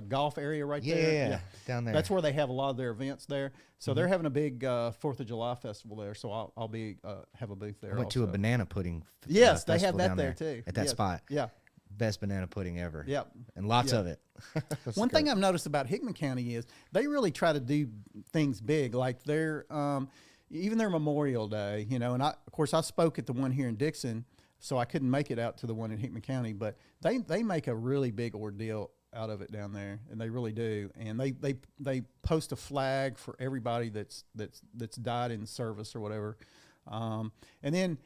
golf area right there. Yeah, down there. That's where they have a lot of their events there. So they're having a big 4th of July festival there. So I'll be have a booth there. I went to a banana pudding. Yes, they have festival that down there too. at that Yes. spot. Yeah. Best banana pudding ever. Yep. And lots Yeah. of it. One thing I've noticed about Hickman County is they really try to do things big, like their even their Memorial Day, you know. And of course I spoke at the one here in Dixon, so I couldn't make it out to the one in Hickman County, but they make a really big ordeal out of it down there, and they really do. And they post a flag for everybody that's died in service or whatever. And then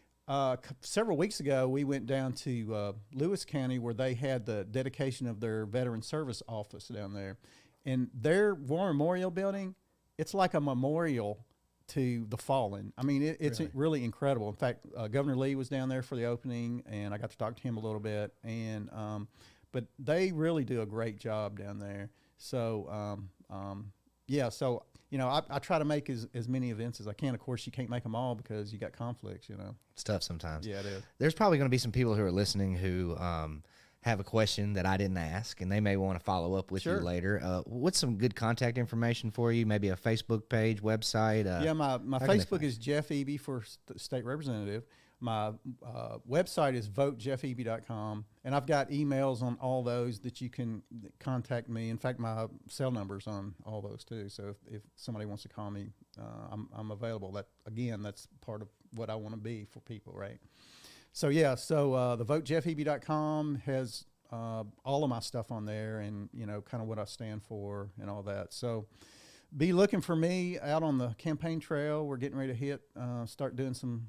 several weeks ago, we went down to Lewis County, where they had the dedication of their veteran service office down there. And their War Memorial Building, it's like a memorial to the fallen. I mean, it's really incredible. In fact, Governor Lee was down there for the opening, and I got to talk to him a little bit. And but they really do a great job down there. So yeah, so you know, I try to make as many events as I can. Of course, you can't make them all because you got conflicts, you know. It's tough sometimes. Yeah, it is. There's probably going to be some people who are listening who have a question that I didn't ask, and they may want to follow up with you later. What's some good contact information for you? Maybe a Facebook page, website? Yeah, my Facebook is Jeff Eby for state representative. My website is votejeffeby.com, and I've got emails on all those that you can contact me. In fact, my cell number's on all those too. So if somebody wants to call me, I'm available. That's part of what I want to be for people, right? So yeah, so the votejeffeby.com has all of my stuff on there, and you know, kind of what I stand for and all that. So be looking for me out on the campaign trail. We're getting ready to start doing some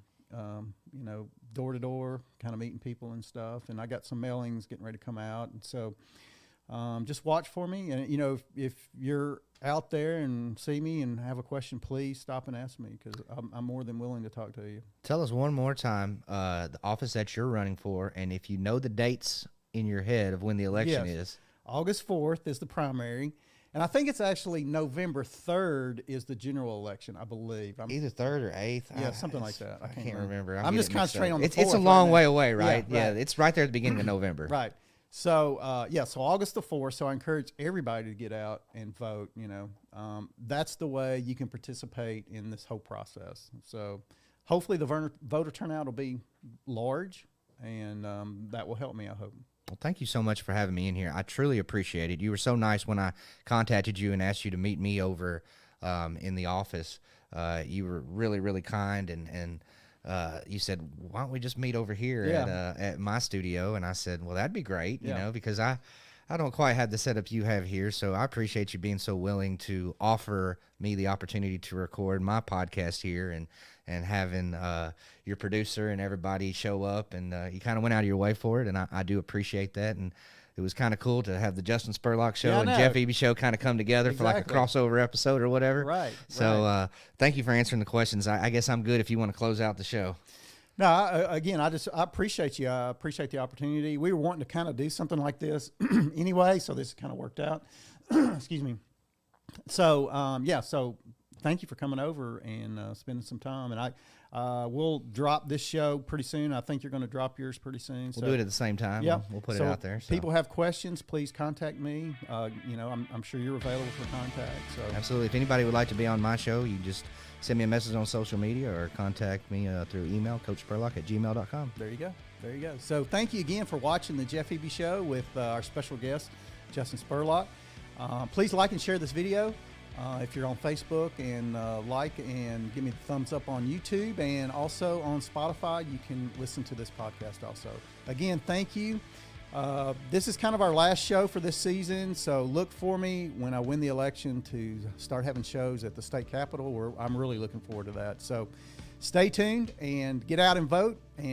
you know, door to door, kind of meeting people and stuff. And I got some mailings getting ready to come out. And so just watch for me. And, you know, if you're out there and see me and have a question, please stop and ask me, because I'm more than willing to talk to you. Tell us one more time the office that you're running for, and if you know the dates in your head of when the election is. August 4th is the primary. And I think it's actually November 3rd is the general election, I believe. Either 3rd or 8th. Yeah, something like that. I can't remember. I'm just concentrating on the 4th. It's a long way away, right? Yeah, right. Yeah, it's right there at the beginning of November. Right. So, so August the 4th. So I encourage everybody to get out and vote, you know. That's the way you can participate in this whole process. So hopefully the voter turnout will be large, and that will help me, I hope. Well, thank you so much for having me in here. I truly appreciate it. You were so nice when I contacted you and asked you to meet me over in the office. You were really, really kind, and you said, why don't we just meet over here at my studio? And I said, well, that'd be great, you know, because I don't quite have the setup you have here, so I appreciate you being so willing to offer me the opportunity to record my podcast here, and having your producer and everybody show up, and you kind of went out of your way for it, and I do appreciate that. And it was kind of cool to have the Justin Spurlock show and Jeff Eby show kind of come together for like a crossover episode or whatever. Right. So thank you for answering the questions. I guess I'm good if you want to close out the show. No, I appreciate you. I appreciate the opportunity. We were wanting to kind of do something like this anyway, so this kind of worked out. Excuse me. So, so thank you for coming over and spending some time. And we'll drop this show pretty soon. I think you're going to drop yours pretty soon. We'll do it at the same time. Yeah, We'll put it out there. So. People have questions, please contact me. I'm sure you're available for contact. So absolutely. If anybody would like to be on my show, you just send me a message on social media or contact me through email, coachspurlock@gmail.com. There you go. There you go. So thank you again for watching the Jeff Eby Show with our special guest, Justin Spurlock. Please like and share this video if you're on Facebook, and like and give me the thumbs up on YouTube, and also on Spotify. You can listen to this podcast also. Again, thank you. This is kind of our last show for this season, so look for me when I win the election to start having shows at the state capitol, where I'm really looking forward to that. So stay tuned and get out and vote. And